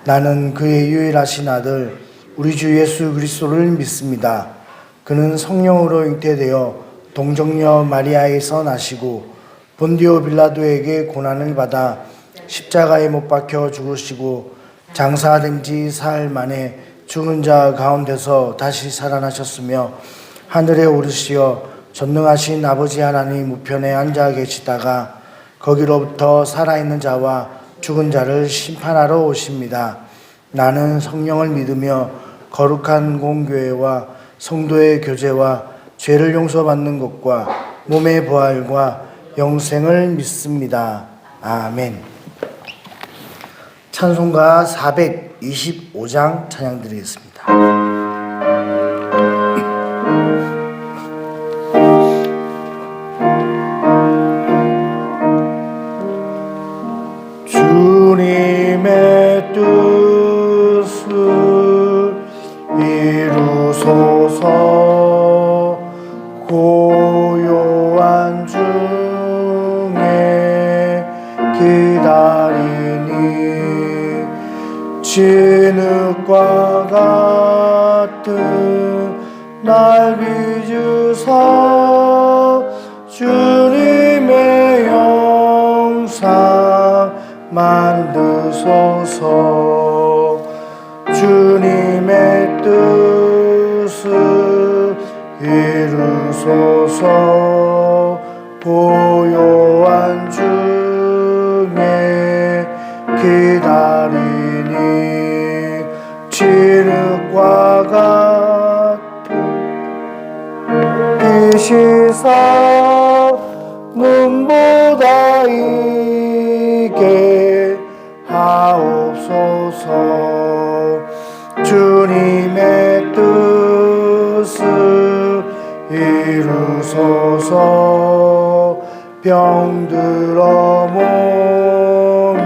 나는 그의 유일하신 아들 우리 주 예수 그리스도를 믿습니다. 그는 성령으로 잉태되어 동정녀 마리아에서 나시고 본디오 빌라도에게 고난을 받아 십자가에 못 박혀 죽으시고 장사된 지 사흘 만에 죽은 자 가운데서 다시 살아나셨으며 하늘에 오르시어 전능하신 아버지 하나님 우편에 앉아 계시다가 거기로부터 살아있는 자와 죽은 자를 심판하러 오십니다. 나는 성령을 믿으며 거룩한 공교회와 성도의 교제와 죄를 용서받는 것과 몸의 부활과 영생을 믿습니다. 아멘. 찬송가 425장 찬양 드리겠습니다. 주님의 뜻을 이루소서. 고요한 중에 기다리니 진흙과 같은 날 빚으사 주님의 영상 만드소서. 주님의 뜻을 이루소서. 고요한 중에 기다리니 진흙과 같은 빛이사 눈보다 이게 하옵소서. 주님의 뜻을 이루소서. 병들어 몸이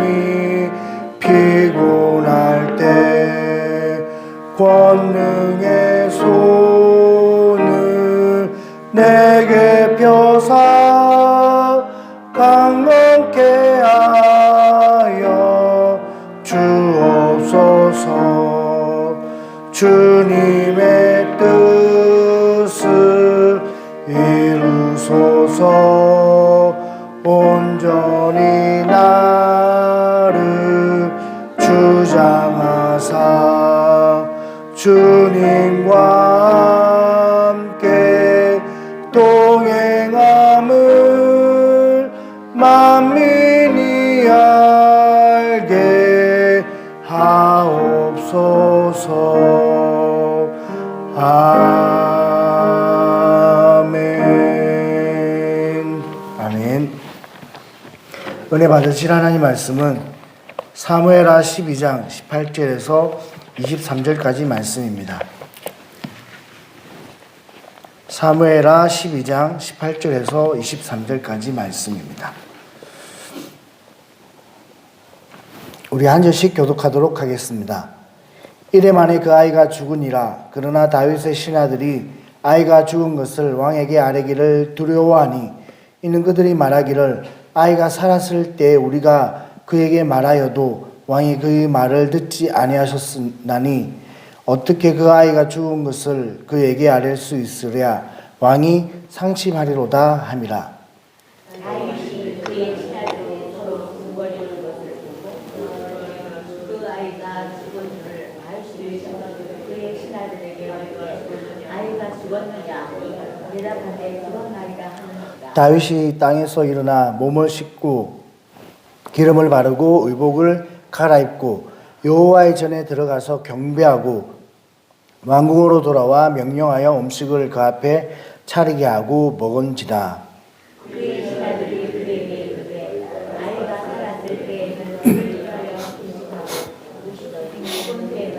피곤할 때 권능의 손을 내게 펴사 강건케 하여 주옵소서. 주님의 뜻을 이루소서. 온전히 나를 주장하사 주님과 함께 동행함을 만민이 알게 하옵소서. 아멘. 아멘. 은혜 받으실 하나님 말씀은 사무엘하 12장 18절에서 23절까지 말씀입니다. 사무엘하 12장 18절에서 23절까지 말씀입니다. 우리 한 절씩 교독하도록 하겠습니다. 이래 만에 그 아이가 죽으니라. 그러나 다윗의 신하들이 아이가 죽은 것을 왕에게 아뢰기를 두려워하니 이는 그들이 말하기를 아이가 살았을 때 우리가 그에게 말하여도 왕이 그의 말을 듣지 아니하셨나니 어떻게 그 아이가 죽은 것을 그에게 아뢰 수 있으랴. 왕이 상심하리로다 함이라. 다윗이 그의 신하들이 서로 궁궐이는 것을 보고 그 아이가 죽은 줄 알 수 있어 그의 신하들에게 아이가 죽었느냐 대답하되 죽었나이다 하는지라. 다윗이 땅에서 일어나 몸을 씻고 기름을 바르고 의복을 갈아입고 여호와의 전에 들어가서 경배하고 왕궁으로 돌아와 명령하여 음식을 그 앞에 차리게 하고 먹은지라. 그의 신하들이 그에게 이르되 아이가 살았을 때에는 우리가여 인식하고 우시더니 죽은 때에는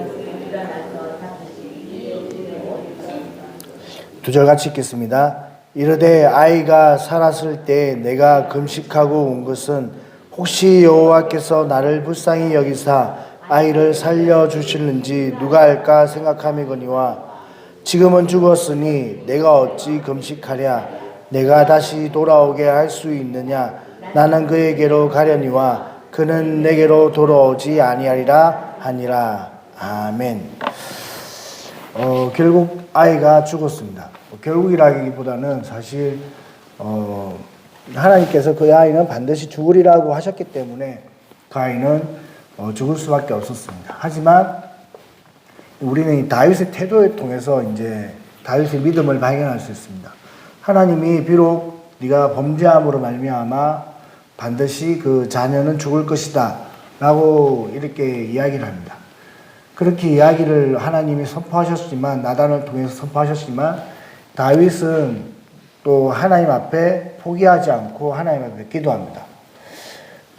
일어나서 잡으시니 두 절 같이 읽겠습니다. 이르되 아이가 살았을 때 내가 금식하고 온 것은 혹시 여호와께서 나를 불쌍히 여기사 아이를 살려주실는지 누가 알까 생각함이거니와 지금은 죽었으니 내가 어찌 금식하랴. 내가 다시 돌아오게 할 수 있느냐. 나는 그에게로 가려니와 그는 내게로 돌아오지 아니하리라 하니라. 아멘. 결국 아이가 죽었습니다. 결국이라기보다는 사실 하나님께서 그 아이는 반드시 죽으리라고 하셨기 때문에 그 아이는 죽을 수밖에 없었습니다. 하지만 우리는 이 다윗의 태도를 통해서 이제 다윗의 믿음을 발견할 수 있습니다. 하나님이 비록 네가 범죄함으로 말미암아 반드시 그 자녀는 죽을 것이다 라고 이렇게 이야기를 합니다. 그렇게 이야기를 하나님이 선포하셨지만, 나단을 통해서 선포하셨지만, 다윗은 또 하나님 앞에 포기하지 않고 하나님 앞에 기도합니다.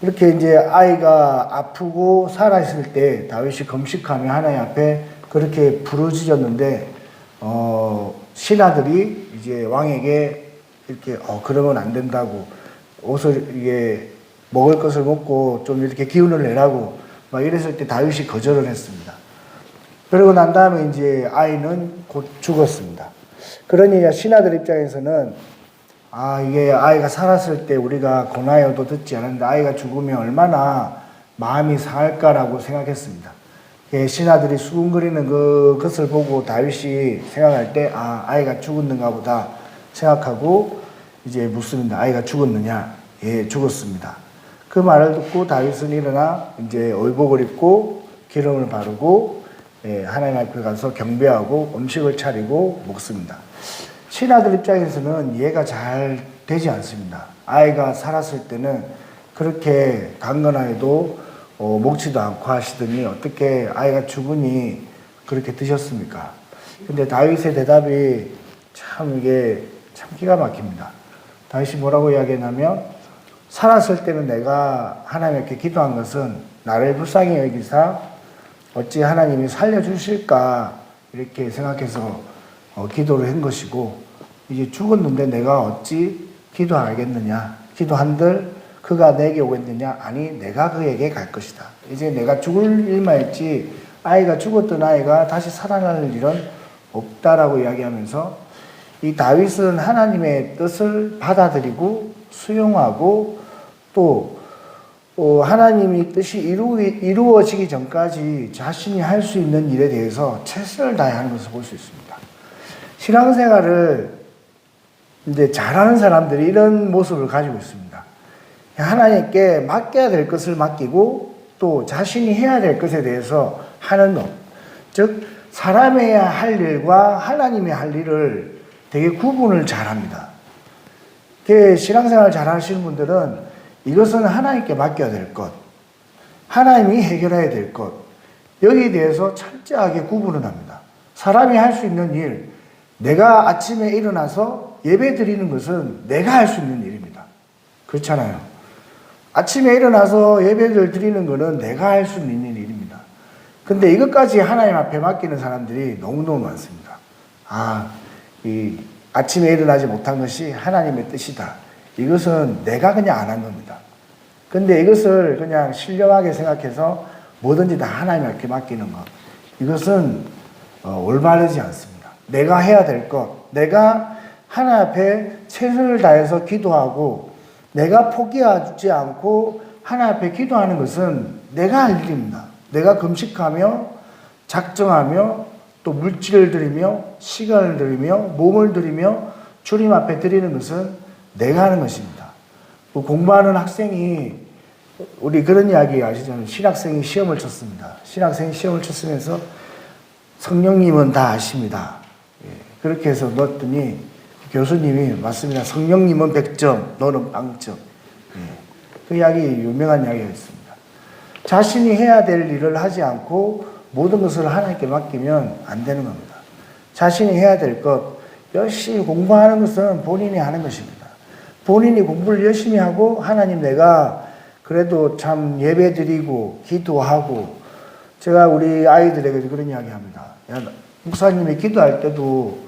그렇게 이제 아이가 아프고 살아있을 때 다윗이 금식하며 하나님 앞에 그렇게 부르짖었는데, 신하들이 이제 왕에게 이렇게, 그러면 안 된다고, 옷을, 이게, 먹을 것을 먹고 좀 이렇게 기운을 내라고, 막 이랬을 때 다윗이 거절을 했습니다. 그러고 난 다음에 이제 아이는 곧 죽었습니다. 그러니 신하들 입장에서는 이게 아이가 살았을 때 우리가 권하여도 듣지 않았는데 아이가 죽으면 얼마나 마음이 상할까라고 생각했습니다. 신하들이 수군거리는 그것을 보고 다윗이 생각할 때 아이가 죽었는가 보다 생각하고 이제 묻습니다. 아이가 죽었느냐? 예, 죽었습니다. 그 말을 듣고 다윗은 일어나 이제 의복을 입고 기름을 바르고 하나님 앞에 가서 경배하고 음식을 차리고 먹습니다. 신하들 입장에서는 이해가 잘 되지 않습니다. 아이가 살았을 때는 그렇게 강건하여도 먹지도 않고 하시더니 어떻게 아이가 죽으니 그렇게 드셨습니까? 근데 다윗의 대답이 이게 참 기가 막힙니다. 다윗이 뭐라고 이야기했냐면, 살았을 때는 내가 하나님께 기도한 것은 나를 불쌍히 여기사 어찌 하나님이 살려주실까 이렇게 생각해서 기도를 한 것이고, 이제 죽었는데 내가 어찌 기도하겠느냐, 기도한들 그가 내게 오겠느냐, 아니 내가 그에게 갈 것이다. 이제 내가 죽을 일만 있지 아이가 죽었던 아이가 다시 살아날 일은 없다라고 이야기하면서, 이 다윗은 하나님의 뜻을 받아들이고 수용하고 또 하나님의 뜻이 이루어지기 전까지 자신이 할 수 있는 일에 대해서 최선을 다하는 것을 볼 수 있습니다. 신앙생활을 이제 잘하는 사람들이 이런 모습을 가지고 있습니다. 하나님께 맡겨야 될 것을 맡기고 또 자신이 해야 될 것에 대해서 하는 것. 즉, 사람이 할 일과 하나님이 할 일을 되게 구분을 잘 합니다. 신앙생활 잘 하시는 분들은 이것은 하나님께 맡겨야 될 것, 하나님이 해결해야 될 것, 여기에 대해서 철저하게 구분을 합니다. 사람이 할 수 있는 일, 내가 아침에 일어나서 예배 드리는 것은 내가 할 수 있는 일입니다. 그렇잖아요. 아침에 일어나서 예배를 드리는 것은 내가 할 수 있는 일입니다. 근데 이것까지 하나님 앞에 맡기는 사람들이 너무너무 많습니다. 아침에 일어나지 못한 것이 하나님의 뜻이다. 이것은 내가 그냥 안 한 겁니다. 근데 이것을 그냥 신령하게 생각해서 뭐든지 다 하나님께 맡기는 것. 이것은 올바르지 않습니다. 내가 해야 될 것. 내가 하나님 앞에 최선을 다해서 기도하고 내가 포기하지 않고 하나님 앞에 기도하는 것은 내가 할 일입니다. 내가 금식하며 작정하며 또 물질을 드리며 시간을 드리며 몸을 드리며 주님 앞에 드리는 것은 내가 하는 것입니다. 공부하는 학생이, 우리 그런 이야기 아시잖아요. 신학생이 시험을 쳤습니다. 신학생이 시험을 쳤으면서 성령님은 다 아십니다. 그렇게 해서 넣었더니 교수님이, 맞습니다, 성령님은 100점, 너는 0점. 그 이야기, 유명한 이야기가 있습니다. 자신이 해야 될 일을 하지 않고 모든 것을 하나님께 맡기면 안 되는 겁니다. 자신이 해야 될 것, 열심히 공부하는 것은 본인이 하는 것입니다. 본인이 공부를 열심히 하고, 하나님 내가 그래도 참 예배 드리고 기도하고, 제가 우리 아이들에게 그런 이야기 합니다. 목사님이 기도할 때도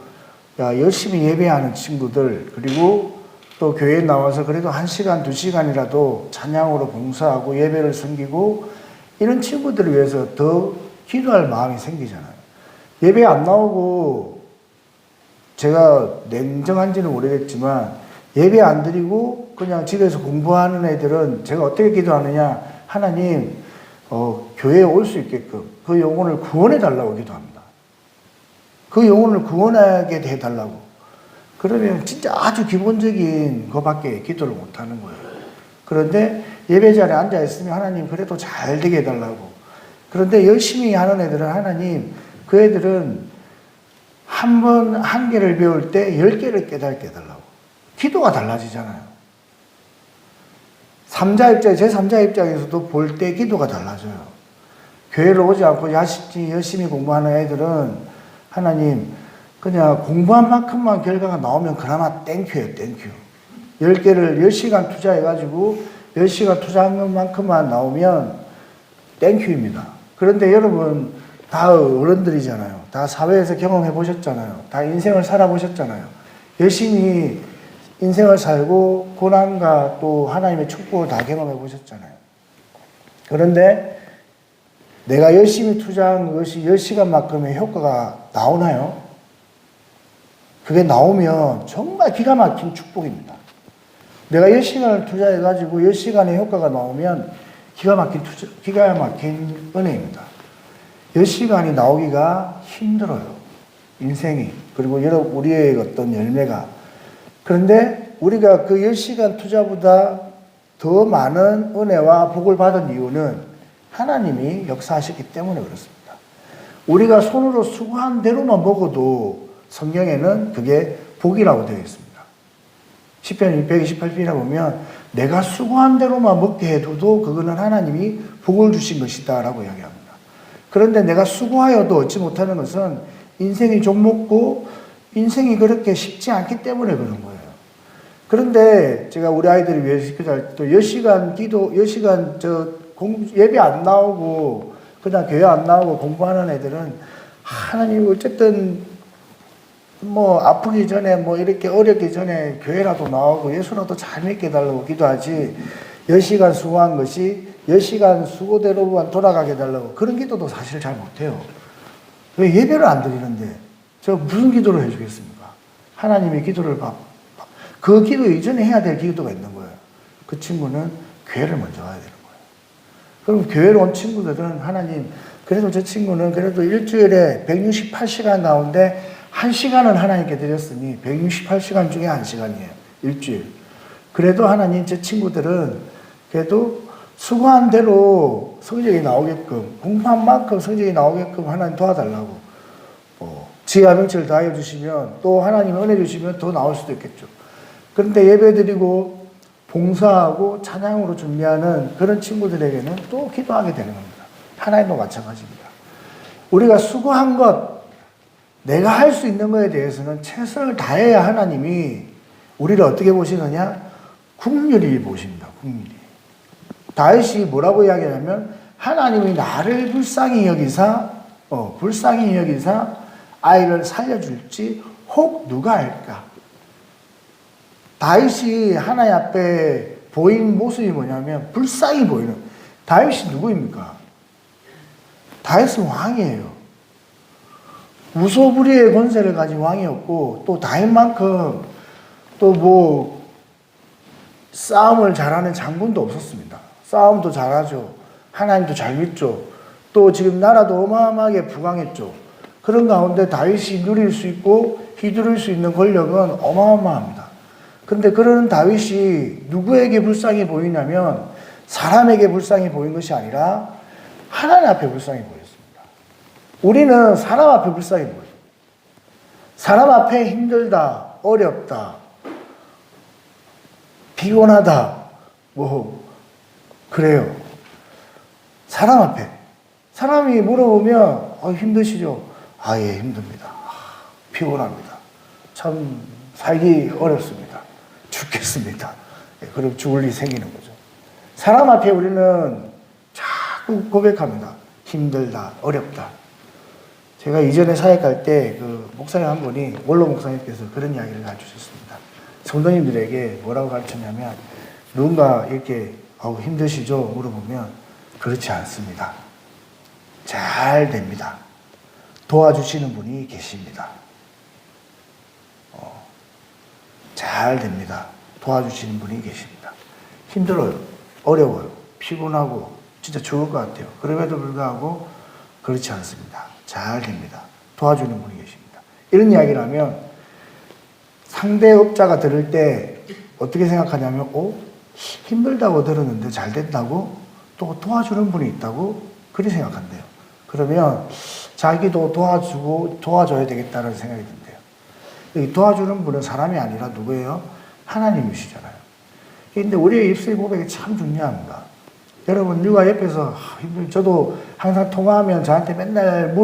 열심히 예배하는 친구들, 그리고 또 교회에 나와서 그래도 1시간, 2시간이라도 찬양으로 봉사하고 예배를 섬기고 이런 친구들을 위해서 더 기도할 마음이 생기잖아요. 예배 안 나오고, 제가 냉정한 지는 오래됐지만 예배 안 드리고 그냥 집에서 공부하는 애들은 제가 어떻게 기도하느냐, 하나님 교회에 올 수 있게끔 그 영혼을 구원해 달라고 기도합니다. 그 영혼을 구원하게 해달라고. 그러면 진짜 아주 기본적인 것밖에 기도를 못하는 거예요. 그런데 예배 자리에 앉아 있으면 하나님 그래도 잘 되게 해달라고. 그런데 열심히 하는 애들은 하나님, 그 애들은 한 개를 배울 때 10개를 깨닫게 해달라고. 기도가 달라지잖아요. 제3자 입장에서도 볼 때 기도가 달라져요. 교회를 오지 않고 열심히 공부하는 애들은 하나님, 그냥 공부한 만큼만 결과가 나오면 그나마 땡큐예요, 땡큐. 10시간 투자해가지고 10시간 투자한 만큼만 나오면 땡큐입니다. 그런데 여러분, 다 어른들이잖아요. 다 사회에서 경험해 보셨잖아요. 다 인생을 살아보셨잖아요. 열심히 인생을 살고 고난과 또 하나님의 축복을 다 경험해 보셨잖아요. 그런데 내가 열심히 투자한 것이 10시간만큼의 효과가 나오나요? 그게 나오면 정말 기가 막힌 축복입니다. 내가 10시간을 투자해가지고 10시간의 효과가 나오면 기가 막힌 은혜입니다. 10시간이 나오기가 힘들어요. 인생이. 그리고 우리의 어떤 열매가. 그런데 우리가 그 10시간 투자보다 더 많은 은혜와 복을 받은 이유는 하나님이 역사하셨기 때문에 그렇습니다. 우리가 손으로 수고한 대로만 먹어도 성경에는 그게 복이라고 되어 있습니다. 시편 128편에 보면 내가 수고한 대로만 먹게 해둬도 그거는 하나님이 복을 주신 것이다 라고 이야기합니다. 그런데 내가 수고하여도 얻지 못하는 것은 인생이 좀 인생이 그렇게 쉽지 않기 때문에 그런 거예요. 그런데 제가 우리 아이들을 위해서 기도할 때 10시간 기도, 10시간 예배 안 나오고 그냥 교회 안 나오고 공부하는 애들은 하나님 어쨌든 아프기 전에 이렇게 어렵기 전에 교회라도 나오고 예수라도 잘 믿게 해달라고 기도하지 10시간 수고한 것이 10시간 수고대로만 돌아가게 해달라고 그런 기도도 사실 잘 못해요. 왜 예배를 안 드리는데 저 무슨 기도를 해주겠습니까? 하나님의 기도를 그 기도 이전에 해야 될 기도가 있는 거예요. 그 친구는 교회를 먼저 가야 되는 거예요. 그럼 교회로 온 친구들은 하나님 그래도 저 친구는 그래도 일주일에 168시간 가운데 1시간은 하나님께 드렸으니 168시간 중에 1시간이에요. 일주일. 그래도 하나님 제 친구들은 그래도 수고한 대로 성적이 나오게끔 공부한 만큼 성적이 나오게끔 하나님 도와달라고 지혜와 명철을 다해 주시면 또 하나님 은혜 주시면 더 나올 수도 있겠죠. 그런데 예배드리고 봉사하고 찬양으로 준비하는 그런 친구들에게는 또 기도하게 되는 겁니다. 하나님도 마찬가지입니다. 우리가 수고한 것 내가 할 수 있는 것에 대해서는 최선을 다해야 하나님이 우리를 어떻게 보시느냐? 긍휼히 보십니다. 긍휼히. 다윗이 뭐라고 이야기하냐면 하나님이 나를 불쌍히 여기사 아이를 살려줄지 혹 누가 알까? 다윗이 하나님 앞에 보인 모습이 뭐냐면 불쌍히 보이는. 다윗이 누구입니까? 다윗은 왕이에요. 무소불위의 권세를 가진 왕이었고 또 다윗만큼 또 싸움을 잘하는 장군도 없었습니다. 싸움도 잘하죠. 하나님도 잘 믿죠. 또 지금 나라도 어마어마하게 부강했죠. 그런 가운데 다윗이 누릴 수 있고 휘두를 수 있는 권력은 어마어마합니다. 근데 그런 다윗이 누구에게 불쌍히 보이냐면 사람에게 불쌍히 보인 것이 아니라 하나님 앞에 불쌍히 보였습니다. 우리는 사람 앞에 불쌍히 보여요. 사람 앞에 힘들다, 어렵다, 피곤하다, 그래요. 사람 앞에. 사람이 물어보면, 힘드시죠? 예, 힘듭니다. 피곤합니다. 참, 살기 어렵습니다. 죽겠습니다. 그럼 죽을 일이 생기는 거죠. 사람 앞에 우리는 자꾸 고백합니다. 힘들다, 어렵다. 제가 이전에 사역할 때 목사님 한 분이, 원로 목사님께서 그런 이야기를 가르쳐주셨습니다. 성도님들에게 뭐라고 가르쳤냐면, 누군가 이렇게, 힘드시죠? 물어보면, 그렇지 않습니다. 잘 됩니다. 도와주시는 분이 계십니다. 잘 됩니다. 도와주시는 분이 계십니다. 힘들어요. 어려워요. 피곤하고 진짜 죽을 것 같아요. 그럼에도 불구하고 그렇지 않습니다. 잘 됩니다. 도와주는 분이 계십니다. 이런 이야기를 하면 상대 업자가 들을 때 어떻게 생각하냐면 힘들다고 들었는데 잘 된다고? 또 도와주는 분이 있다고? 그렇게 생각한대요. 그러면 자기도 도와줘야 되겠다는 생각이 든대요. 여기 도와주는 분은 사람이 아니라 누구예요? 하나님이시잖아요. 근데 우리의 입술 고백이 참 중요합니다. 여러분, 누가 옆에서 저도 항상 통화하면 저한테 맨날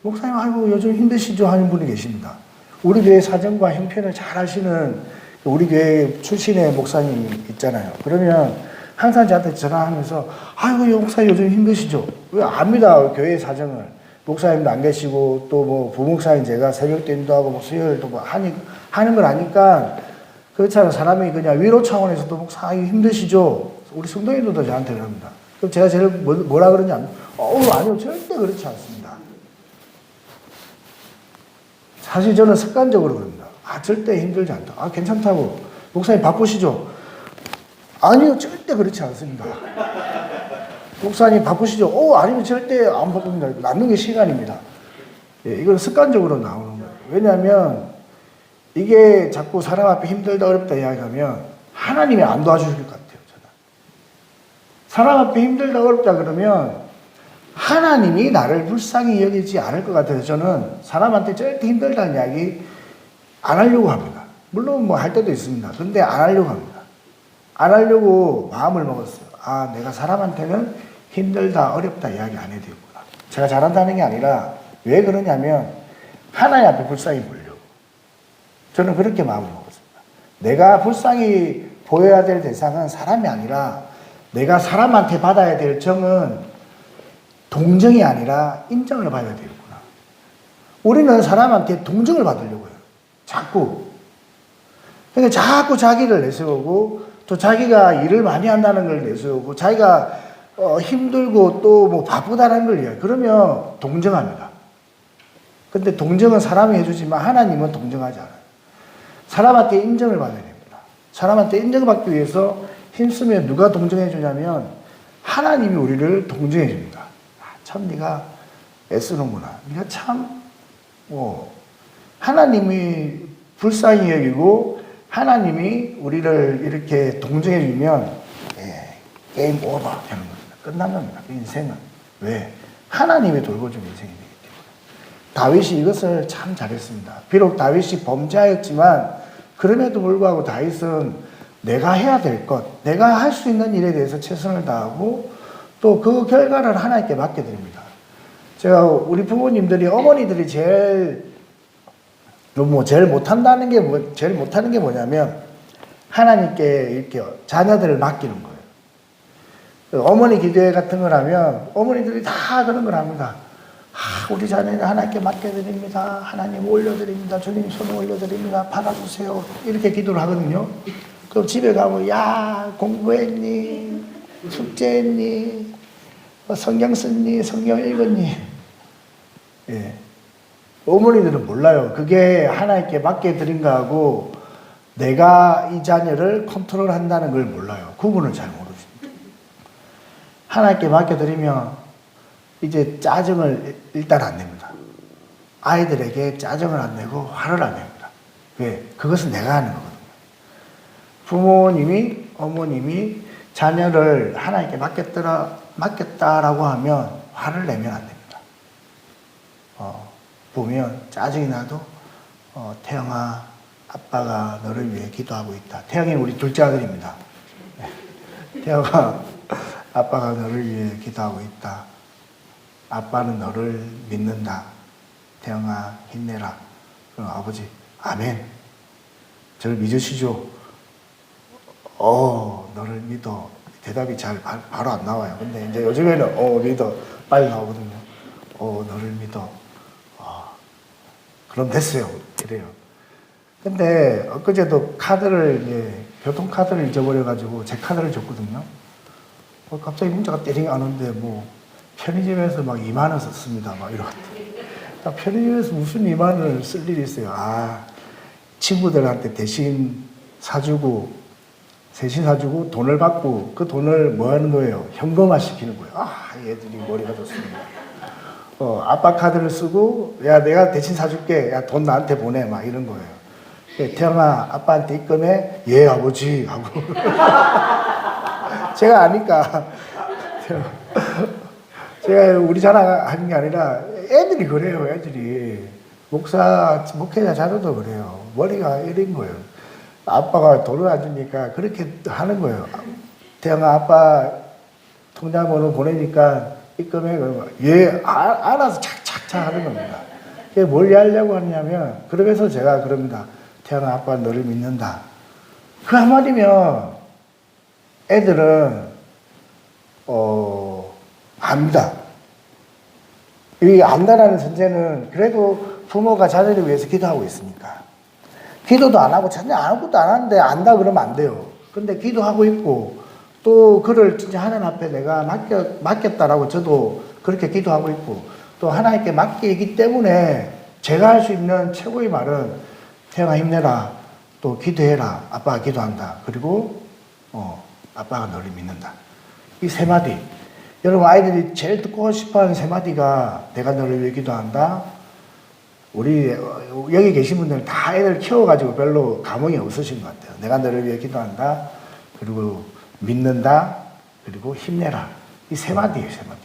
목사님, 아이고, 요즘 힘드시죠? 하는 분이 계십니다. 우리 교회 사정과 형편을 잘 아시는 우리 교회 출신의 목사님이 있잖아요. 그러면 항상 저한테 전화하면서, 아이고, 목사님 요즘 힘드시죠? 왜 압니다, 교회 사정을. 목사님도 안 계시고, 또 뭐, 부목사님 제가 새벽도 인도하고, 뭐, 수요일도 뭐, 하는 걸 아니까, 그렇잖아요. 사람이 그냥 위로 차원에서도 목사님 힘드시죠? 우리 성도님들도 저한테 그럽니다. 그럼 제가 제일 뭐라 그러냐? 아니요. 절대 그렇지 않습니다. 사실 저는 습관적으로 그럽니다. 절대 힘들지 않다. 괜찮다고. 목사님 바쁘시죠? 아니요. 절대 그렇지 않습니다. 목사님 바쁘시죠? 아니면 절대 안 바쁩니다. 남는 게 시간입니다. 예, 이건 습관적으로 나오는 거예요. 왜냐하면 이게 자꾸 사람 앞에 힘들다 어렵다 이야기하면 하나님이 안 도와주실 것 같아요. 저는. 사람 앞에 힘들다 어렵다 그러면 하나님이 나를 불쌍히 여기지 않을 것 같아서 저는 사람한테 절대 힘들다는 이야기 안 하려고 합니다. 물론 뭐 할 때도 있습니다. 근데 안 하려고 합니다. 안 하려고 마음을 먹었어요. 내가 사람한테는 힘들다 어렵다 이야기 안 해도 되겠구나. 제가 잘한다는 게 아니라 왜 그러냐면 하나님 앞에 불쌍히 보려고. 저는 그렇게 마음을 먹었습니다. 내가 불쌍히 보여야 될 대상은 사람이 아니라 내가 사람한테 받아야 될 정은 동정이 아니라 인정을 받아야 되겠구나. 우리는 사람한테 동정을 받으려고 해요. 자꾸. 그러니까 자꾸 자기를 내세우고 또 자기가 일을 많이 한다는 걸 내세우고 자기가 힘들고 또 뭐 바쁘다는 걸 이야기해요. 그러면 동정합니다. 근데 동정은 사람이 해주지만 하나님은 동정하지 않아요. 사람한테 인정을 받아야 됩니다. 사람한테 인정받기 위해서 힘쓰면 누가 동정해 주냐면 하나님이 우리를 동정해 줍니다. 참 네가 애쓰는구나. 네가 참 하나님이 불쌍히 여기고 하나님이 우리를 이렇게 동정해 주면 게임 오버 되는 겁니다. 끝난 겁니다. 인생은. 왜? 하나님이 돌보준 인생이 되기 때문에. 다윗이 이것을 참 잘했습니다. 비록 다윗이 범죄하였지만 그럼에도 불구하고 다윗은 내가 해야 될 것, 내가 할 수 있는 일에 대해서 최선을 다하고 또 그 결과를 하나님께 맡겨드립니다. 제가 우리 부모님들이 어머니들이 제일 못한다는 게 제일 못하는 게 뭐냐면 하나님께 이렇게 자녀들을 맡기는 거예요. 어머니 기도회 같은 걸 하면 어머니들이 다 그런 걸 합니다. 우리 자녀를 하나님께 맡겨드립니다. 하나님 올려드립니다. 주님 손을 올려드립니다. 받아주세요. 이렇게 기도를 하거든요. 그럼 집에 가면 공부했니? 숙제했니? 성경 썼니? 성경 읽었니? 예. 어머니들은 몰라요. 그게 하나님께 맡겨드린 거하고 내가 이 자녀를 컨트롤한다는 걸 몰라요. 구분을 잘 모르십니다. 하나님께 맡겨드리면 이제 짜증을 일단 안 냅니다. 아이들에게 짜증을 안 내고 화를 안 냅니다. 왜? 그것은 내가 하는 거거든요. 부모님이, 어머님이 자녀를 하나님께 맡겼다라고 하면 화를 내면 안 됩니다. 보면 짜증이 나도 태영아, 아빠가 너를 위해 기도하고 있다. 태영이는 우리 둘째 아들입니다. 태영아, 아빠가 너를 위해 기도하고 있다. 아빠는 너를 믿는다. 태영아, 힘내라. 그럼 아버지, 아멘. 저를 믿으시죠? 너를 믿어. 대답이 바로 안 나와요. 근데 이제 요즘에는, 믿어. 빨리 나오거든요. 너를 믿어. 그럼 됐어요. 이래요. 근데 엊그제도 교통카드를 잊어버려가지고 제 카드를 줬거든요. 갑자기 문자가 떼링 안 오는데 편의점에서 막 2만 원 썼습니다. 막 이러고. 편의점에서 무슨 2만 원을 쓸 일이 있어요. 친구들한테 대신 사주고 대신 사주고 돈을 받고 그 돈을 뭐 하는 거예요? 현금화 시키는 거예요. 얘들이 머리가 좋습니다. 아빠 카드를 쓰고, 야, 내가 대신 사줄게. 야, 돈 나한테 보내. 막 이런 거예요. 태영아, 아빠한테 입금해. 예, 아버지. 하고. 제가 아니까. 제가 우리 자랑하는 게 아니라 애들이 그래요, 애들이. 목회자 자료도 그래요. 머리가 이런 거예요. 아빠가 돈을 안 주니까 그렇게 하는 거예요. 태영아, 아빠 통장번호 보내니까 입금해. 그러면 예, 알아서 착착착 하는 겁니다. 그게 뭘 하려고 하냐면, 그러면서 제가 그럽니다. 태영아, 아빠 너를 믿는다. 그 한마디면 애들은 압니다. 이 안다라는 전제는 그래도 부모가 자녀를 위해서 기도하고 있으니까. 기도도 안 하고 전혀 아무것도 안 하는데 안다 그러면 안 돼요. 근데 기도하고 있고 또 그를 진짜 하나님 앞에 내가 맡겼다라고 저도 그렇게 기도하고 있고 또 하나님께 맡기기 때문에 제가 할 수 있는 최고의 말은 태영아 힘내라. 또 기도해라. 아빠가 기도한다. 그리고 아빠가 너를 믿는다. 이 세 마디. 여러분 아이들이 제일 듣고 싶어하는 세 마디가 내가 너를 위해 기도한다. 우리 여기 계신 분들은 다 애들 키워가지고 별로 감흥이 없으신 것 같아요. 내가 너를 위해 기도한다. 그리고 믿는다. 그리고 힘내라. 이 세 마디예요. 세 마디.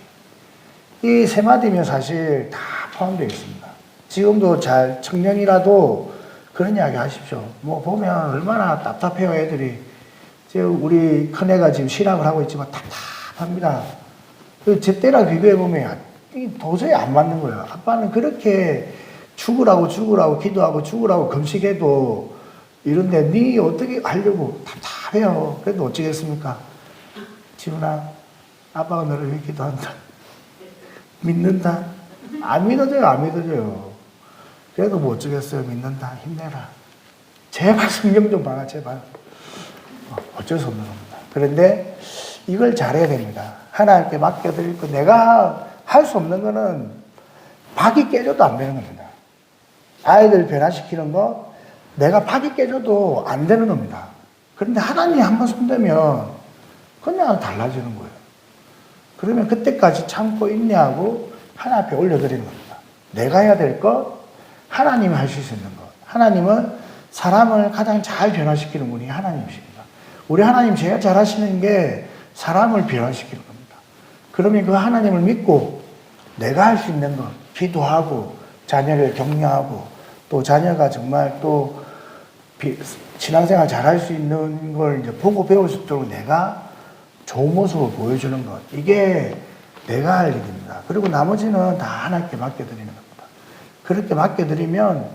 이 세 마디면 사실 다 포함되어 있습니다. 지금도 잘 청년이라도 그런 이야기 하십시오. 뭐 보면 얼마나 답답해요 애들이. 지금 우리 큰애가 지금 신학을 하고 있지만 답답합니다. 제 때랑 비교해보면 도저히 안 맞는 거예요. 아빠는 그렇게 죽으라고 기도하고 죽으라고 금식해도 이런데 니 어떻게 하려고 답답해요. 그래도 어쩌겠습니까? 지훈아, 아빠가 너를 위해 기도한다. 믿는다. 안 믿어져요. 그래도 뭐 어쩌겠어요. 믿는다. 힘내라. 제발 성경 좀 봐라. 제발. 어쩔 수 없는 겁니다. 그런데 이걸 잘해야 됩니다. 하나님께 맡겨드릴 거. 내가 할 수 없는 거는 박이 깨져도 안 되는 겁니다. 아이들 변화시키는 거 내가 박이 깨져도 안 되는 겁니다. 그런데 하나님이 한번 손대면 그냥 달라지는 거예요. 그러면 그때까지 참고 인내하고 하나님 앞에 올려드리는 겁니다. 내가 해야 될 것, 하나님이 하실 수 있는 것. 하나님은 사람을 가장 잘 변화시키는 분이 하나님이십니다. 우리 하나님 제일 잘하시는 게 사람을 변화시키는 겁니다. 그러면 그 하나님을 믿고 내가 할 수 있는 것, 기도하고 자녀를 격려하고 또 자녀가 정말 또 신앙생활 잘할 수 있는 걸 이제 보고 배울 수 있도록 내가 좋은 모습을 보여주는 것. 이게 내가 할 일입니다. 그리고 나머지는 다 하나님께 맡겨드리는 겁니다. 그렇게 맡겨드리면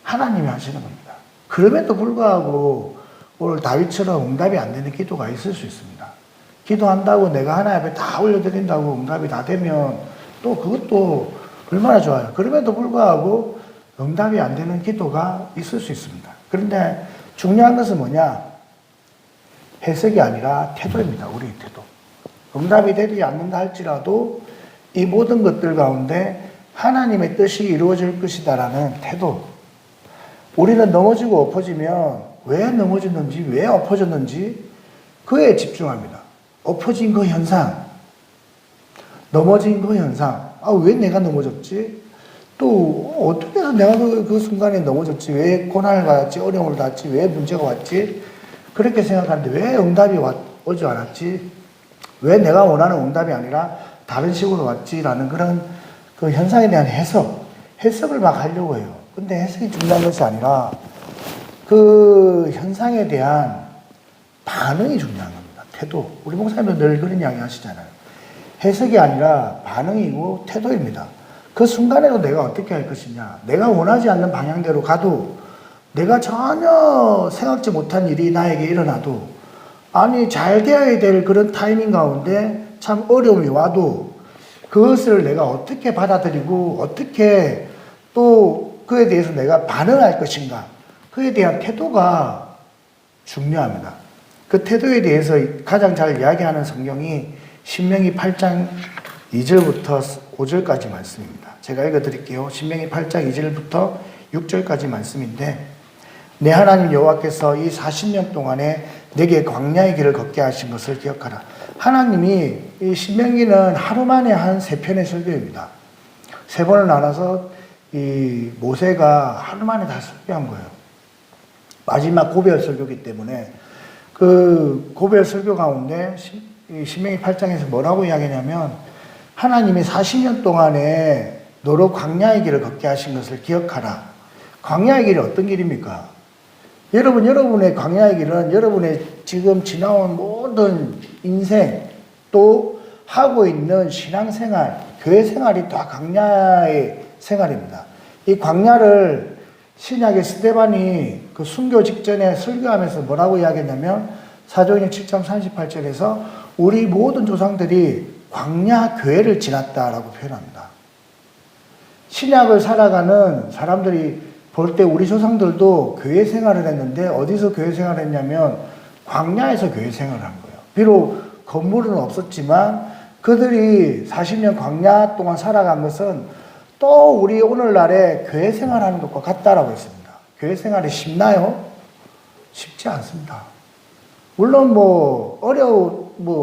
하나님이 하시는 겁니다. 그럼에도 불구하고 오늘 다윗처럼 응답이 안 되는 기도가 있을 수 있습니다. 기도한다고 내가 하나님 앞에 다 올려드린다고 응답이 다 되면 또 그것도 얼마나 좋아요. 그럼에도 불구하고 응답이 안 되는 기도가 있을 수 있습니다. 그런데 중요한 것은 뭐냐? 해석이 아니라 태도입니다. 우리의 태도. 응답이 되지 않는다 할지라도 이 모든 것들 가운데 하나님의 뜻이 이루어질 것이다라는 태도. 우리는 넘어지고 엎어지면 왜 넘어졌는지, 왜 엎어졌는지 그에 집중합니다. 엎어진 그 현상, 넘어진 그 현상. 왜 내가 넘어졌지? 또 어떻게 해서 내가 그 순간에 넘어졌지? 왜 고난을 받았지? 어려움을 받았지? 왜 문제가 왔지? 그렇게 생각하는데 왜 응답이 오지 않았지? 왜 내가 원하는 응답이 아니라 다른 식으로 왔지라는 그런 그 현상에 대한 해석을 막 하려고 해요. 근데 해석이 중요한 것이 아니라 그 현상에 대한 반응이 중요한 겁니다. 태도. 우리 목사님도 늘 그런 이야기 하시잖아요. 해석이 아니라 반응이고 태도입니다. 그 순간에도 내가 어떻게 할 것이냐. 내가 원하지 않는 방향대로 가도 내가 전혀 생각지 못한 일이 나에게 일어나도 아니 잘 되어야 될 그런 타이밍 가운데 참 어려움이 와도 그것을 내가 어떻게 받아들이고 어떻게 또 그에 대해서 내가 반응할 것인가. 그에 대한 태도가 중요합니다. 그 태도에 대해서 가장 잘 이야기하는 성경이 신명기 8장 2절부터 5절까지 말씀입니다. 제가 읽어드릴게요. 신명기 8장 2절부터 6절까지 말씀인데 내 하나님 여호와께서 이 40년 동안에 내게 광야의 길을 걷게 하신 것을 기억하라. 하나님이 이 신명기는 하루 만에 한 3편의 설교입니다. 3번을 나눠서 이 모세가 하루 만에 다 설교한 거예요. 마지막 고별 설교이기 때문에 그 고별 설교 가운데 신명기 8장에서 뭐라고 이야기하냐면 하나님이 40년 동안에 너로 광야의 길을 걷게 하신 것을 기억하라. 광야의 길이 어떤 길입니까? 여러분의 광야의 길은 여러분의 지금 지나온 모든 인생 또 하고 있는 신앙생활, 교회 생활이 다 광야의 생활입니다. 이 광야를 신약의 스데반이 그 순교 직전에 설교하면서 뭐라고 이야기했냐면 사도행전 7장 38절에서 우리 모든 조상들이 광야 교회를 지났다라고 표현합니다. 신약을 살아가는 사람들이 볼 때 우리 조상들도 교회 생활을 했는데 어디서 교회 생활을 했냐면 광야에서 교회 생활을 한 거예요. 비록 건물은 없었지만 그들이 40년 광야 동안 살아간 것은 또 우리 오늘날에 교회 생활하는 것과 같다라고 했습니다. 교회 생활이 쉽나요? 쉽지 않습니다. 물론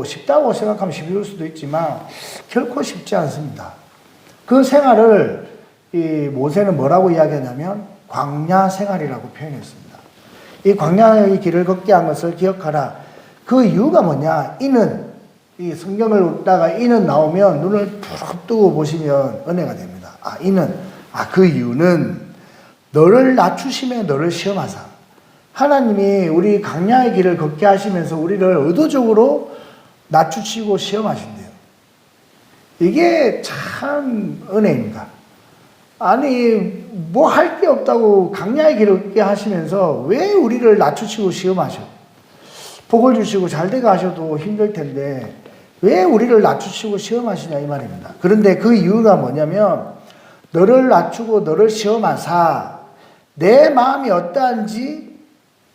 쉽다고 생각하면 쉬울 수도 있지만 결코 쉽지 않습니다. 그 생활을 이 모세는 뭐라고 이야기하냐면 광야 생활이라고 표현했습니다. 이 광야의 길을 걷게 한 것을 기억하라. 그 이유가 뭐냐? 이는 이 성경을 읽다가 이는 나오면 눈을 푹 뜨고 보시면 은혜가 됩니다. 그 이유는 너를 낮추시며 너를 시험하사. 하나님이 우리 광야의 길을 걷게 하시면서 우리를 의도적으로 낮추시고 시험하신대요. 이게 참 은혜입니다. 아니 뭐 할 게 없다고 광야의 길을 걷게 하시면서 왜 우리를 낮추시고 시험하셔? 복을 주시고 잘 되게 하셔도 힘들 텐데 왜 우리를 낮추시고 시험하시냐 이 말입니다. 그런데 그 이유가 뭐냐면 너를 낮추고 너를 시험하사 내 마음이 어떠한지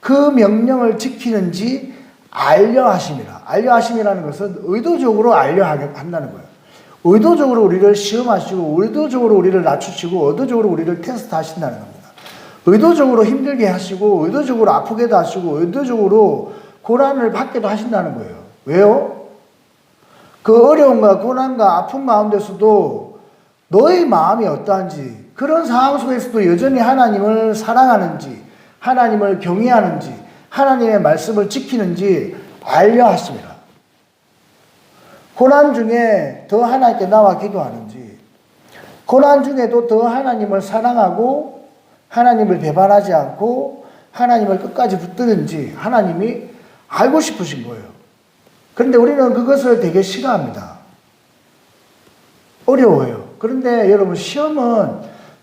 그 명령을 지키는지 알려 하심이라. 알려 하심이라는 것은 의도적으로 알려 한다는 거예요. 의도적으로 우리를 시험하시고 의도적으로 우리를 낮추시고 의도적으로 우리를 테스트 하신다는 겁니다. 의도적으로 힘들게 하시고 의도적으로 아프게도 하시고 의도적으로 고난을 받게도 하신다는 거예요. 왜요? 그 어려움과 고난과 아픔 가운데서도 너의 마음이 어떠한지 그런 상황 속에서도 여전히 하나님을 사랑하는지 하나님을 경외하는지 하나님의 말씀을 지키는지 알려 하십니다. 고난 중에 더 하나님께 나와 기도하는지 고난 중에도 더 하나님을 사랑하고 하나님을 배반하지 않고 하나님을 끝까지 붙드는지 하나님이 알고 싶으신 거예요. 그런데 우리는 그것을 되게 싫어합니다. 어려워요. 그런데 여러분 시험은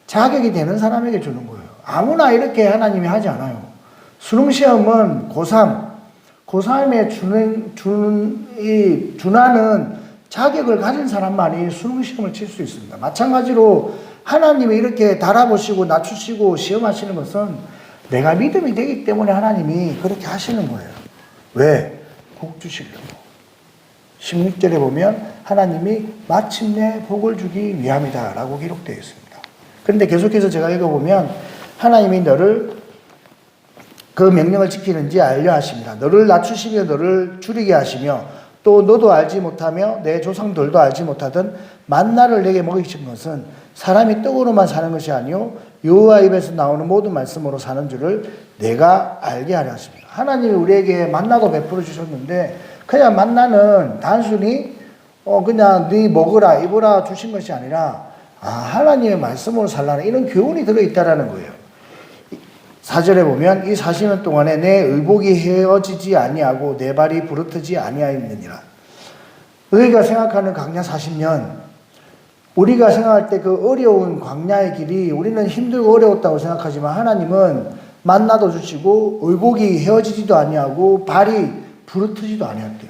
자격이 되는 사람에게 주는 거예요. 아무나 이렇게 하나님이 하지 않아요. 수능시험은 고3에 준하는 자격을 가진 사람만이 수능시험을 칠 수 있습니다. 마찬가지로 하나님이 이렇게 달아보시고 낮추시고 시험하시는 것은 내가 믿음이 되기 때문에 하나님이 그렇게 하시는 거예요. 왜? 복 주시려고. 16절에 보면 하나님이 마침내 복을 주기 위함이다 라고 기록되어 있습니다. 그런데 계속해서 제가 읽어보면 하나님이 너를 그 명령을 지키는지 알려 하십니다. 너를 낮추시며 너를 줄이게 하시며 또 너도 알지 못하며 내 조상들도 알지 못하던 만나를 내게 먹이신 것은 사람이 떡으로만 사는 것이 아니요 여호와 입에서 나오는 모든 말씀으로 사는 줄을 내가 알게 하려 하십니다. 하나님이 우리에게 만나도 베풀어 주셨는데 그냥 만나는 단순히 그냥 네 먹으라 입으라 주신 것이 아니라 하나님의 말씀으로 살라는 이런 교훈이 들어있다라는 거예요. 4절에 보면 이 40년 동안에 내 의복이 헤어지지 아니하고 내 발이 부르트지 아니하였느니라. 우리가 생각하는 광야 40년, 우리가 생각할 때 그 어려운 광야의 길이 우리는 힘들고 어려웠다고 생각하지만 하나님은 만나도 주시고 의복이 헤어지지도 아니하고 발이 부르트지도 아니었대요.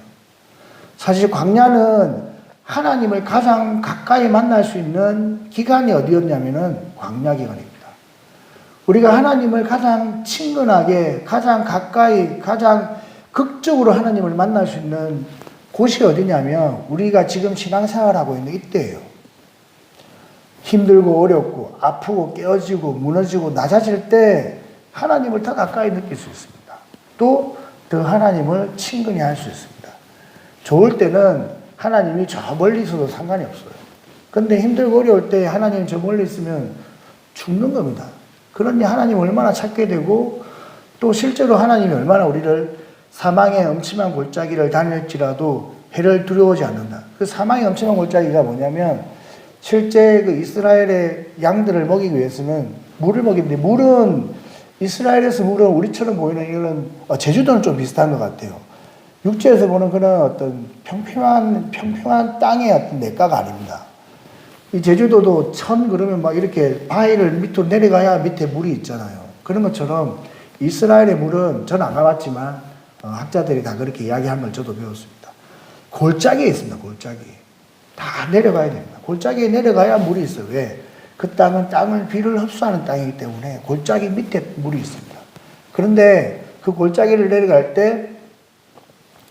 사실 광야는 하나님을 가장 가까이 만날 수 있는 기간이 어디였냐면은 광야 기간입니다. 우리가 하나님을 가장 친근하게, 가장 가까이, 가장 극적으로 하나님을 만날 수 있는 곳이 어디냐면 우리가 지금 신앙생활하고 있는 이때예요. 힘들고 어렵고 아프고 깨어지고 무너지고 낮아질 때 하나님을 더 가까이 느낄 수 있습니다. 또 더 하나님을 친근히 할 수 있습니다. 좋을 때는 하나님이 저 멀리 있어도 상관이 없어요. 근데 힘들고 어려울 때 하나님이 저 멀리 있으면 죽는 겁니다. 그러니 하나님 얼마나 찾게 되고 또 실제로 하나님이 얼마나 우리를 사망의 엄침한 골짜기를 다닐지라도 해를 두려워하지 않는다. 그 사망의 엄침한 골짜기가 뭐냐면 실제 그 이스라엘의 양들을 먹이기 위해서는 물을 먹이는데 물은 이스라엘에서 물은 우리처럼 보이는 이런 제주도는 좀 비슷한 것 같아요. 육지에서 보는 그런 어떤 평평한 땅의 어떤 냇가가 아닙니다. 이 제주도도 그러면 막 이렇게 바위를 밑으로 내려가야 밑에 물이 있잖아요. 그런 것처럼 이스라엘의 물은 저는 안 가봤지만 학자들이 다 그렇게 이야기한 걸 저도 배웠습니다. 골짜기에 있습니다. 골짜기. 다 내려가야 됩니다. 골짜기에 내려가야 물이 있어요. 왜? 그 땅은 비를 흡수하는 땅이기 때문에 골짜기 밑에 물이 있습니다. 그런데 그 골짜기를 내려갈 때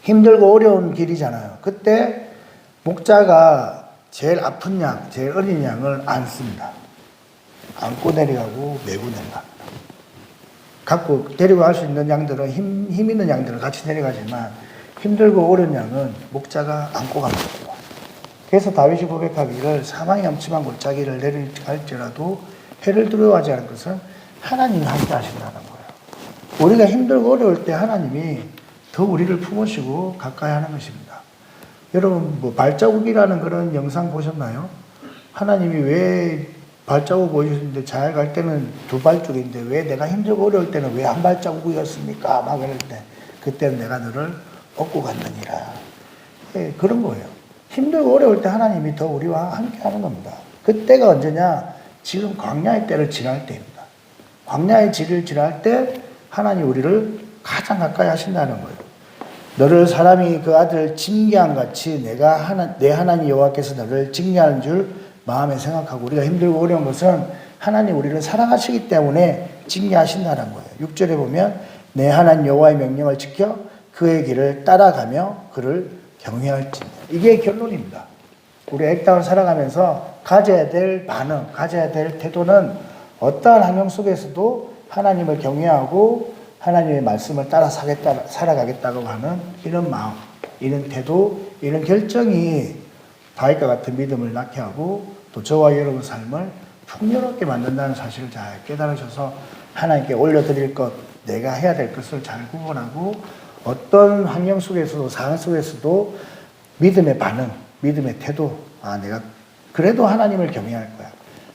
힘들고 어려운 길이잖아요. 그때 목자가 제일 아픈 양, 제일 어린 양을 안습니다. 안고 내려가고 메고 내려갑니다. 갖고 데리고 갈 수 있는 양들은 힘 있는 양들은 같이 내려가지만 힘들고 어려운 양은 목자가 안고 갑니다. 그래서 다윗이 고백하기를 사망의 엄침한 골짜기를 내려갈지라도 해를 두려워하지 않은 것은 하나님이 함께 하신다는 거예요. 우리가 힘들고 어려울 때 하나님이 더 우리를 품으시고 가까이 하는 것입니다. 여러분 발자국이라는 그런 영상 보셨나요? 하나님이 왜 발자국 보여주시는데 잘 갈 때는 두 발짝인데 왜 내가 힘들고 어려울 때는 왜 한 발자국이었습니까? 막 이럴 때 그때는 내가 너를 업고 갔느니라. 예, 그런 거예요. 힘들고 어려울 때 하나님이 더 우리와 함께 하는 겁니다. 그때가 언제냐? 지금 광야의 때를 지날 때입니다. 광야의 길을 지날 때 하나님 우리를 가장 가까이 하신다는 거예요. 너를 사람이 그 아들 징계한 같이 내 하나님 여호와께서 너를 징계하는 줄 마음에 생각하고 우리가 힘들고 어려운 것은 하나님 우리를 사랑하시기 때문에 징계하신다는 거예요. 6절에 보면 내 하나님 여호와의 명령을 지켜 그의 길을 따라가며 그를 경외할지. 이게 결론입니다. 우리 액당을 살아가면서 가져야 될 반응, 가져야 될 태도는 어떠한 환경 속에서도 하나님을 경외하고 하나님의 말씀을 따라 살아가겠다고 하는 이런 마음, 이런 태도, 이런 결정이 다윗과 같은 믿음을 낳게 하고 또 저와 여러분 삶을 풍요롭게 만든다는 사실을 잘 깨달으셔서 하나님께 올려드릴 것, 내가 해야 될 것을 잘 구분하고 어떤 환경 속에서도 상황 속에서도 믿음의 반응, 믿음의 태도, 내가 그래도 하나님을 경외할 거야.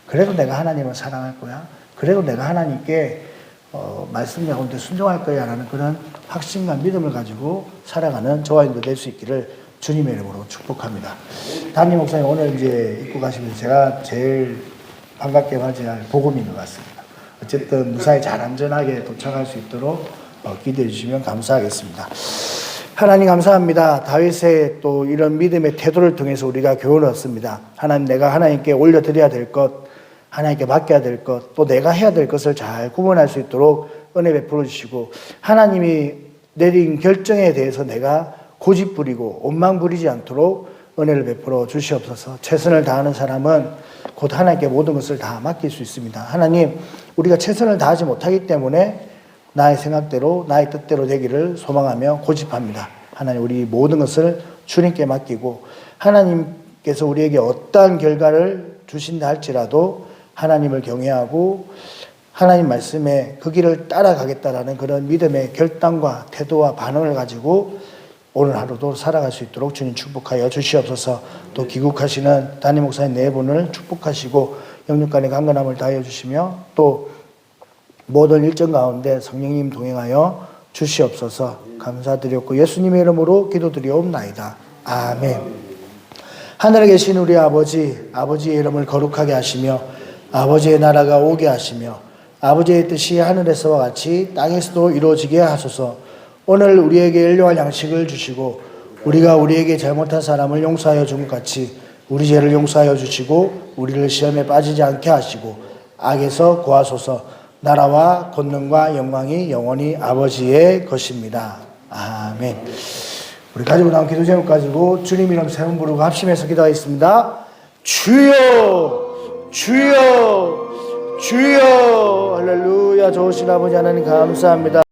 그래도 내가 하나님을 사랑할 거야. 그래도 내가 하나님께 말씀 가운데 순종할 거야 라는 그런 확신과 믿음을 가지고 살아가는 저와 여러분들 될 수 있기를 주님의 이름으로 축복합니다. 담임 목사님 오늘 이제 입고 가시면서 제가 제일 반갑게 맞이할 복음인 것 같습니다. 어쨌든 무사히 잘 안전하게 도착할 수 있도록 기도해 주시면 감사하겠습니다. 하나님 감사합니다. 다윗의 또 이런 믿음의 태도를 통해서 우리가 교훈을 얻습니다. 하나님 내가 하나님께 올려드려야 될 것, 하나님께 맡겨야 될 것, 또 내가 해야 될 것을 잘 구분할 수 있도록 은혜 베풀어 주시고 하나님이 내린 결정에 대해서 내가 고집 부리고 원망 부리지 않도록 은혜를 베풀어 주시옵소서. 최선을 다하는 사람은 곧 하나님께 모든 것을 다 맡길 수 있습니다. 하나님 우리가 최선을 다하지 못하기 때문에 나의 생각대로 나의 뜻대로 되기를 소망하며 고집합니다. 하나님 우리 모든 것을 주님께 맡기고 하나님께서 우리에게 어떠한 결과를 주신다 할지라도 하나님을 경외하고 하나님 말씀에 그 길을 따라가겠다라는 그런 믿음의 결단과 태도와 반응을 가지고 오늘 하루도 살아갈 수 있도록 주님 축복하여 주시옵소서. 또 귀국하시는 담임 목사님 네 분을 축복하시고 영육간의 강건함을 다하여 주시며 또 모든 일정 가운데 성령님 동행하여 주시옵소서. 감사드렸고 예수님의 이름으로 기도드리옵나이다. 아멘. 하늘에 계신 우리 아버지, 아버지의 이름을 거룩하게 하시며 아버지의 나라가 오게 하시며 아버지의 뜻이 하늘에서와 같이 땅에서도 이루어지게 하소서. 오늘 우리에게 일용할 양식을 주시고 우리가 우리에게 잘못한 사람을 용서하여 준 것 같이 우리 죄를 용서하여 주시고 우리를 시험에 빠지지 않게 하시고 악에서 구하소서. 나라와 권능과 영광이 영원히 아버지의 것입니다. 아멘. 우리 가지고 나온 기도 제목 가지고 주님 이름 세 번 부르고 합심해서 기도하겠습니다. 주여 주여 주여. 할렐루야. 좋으신 아버지 하나님 감사합니다.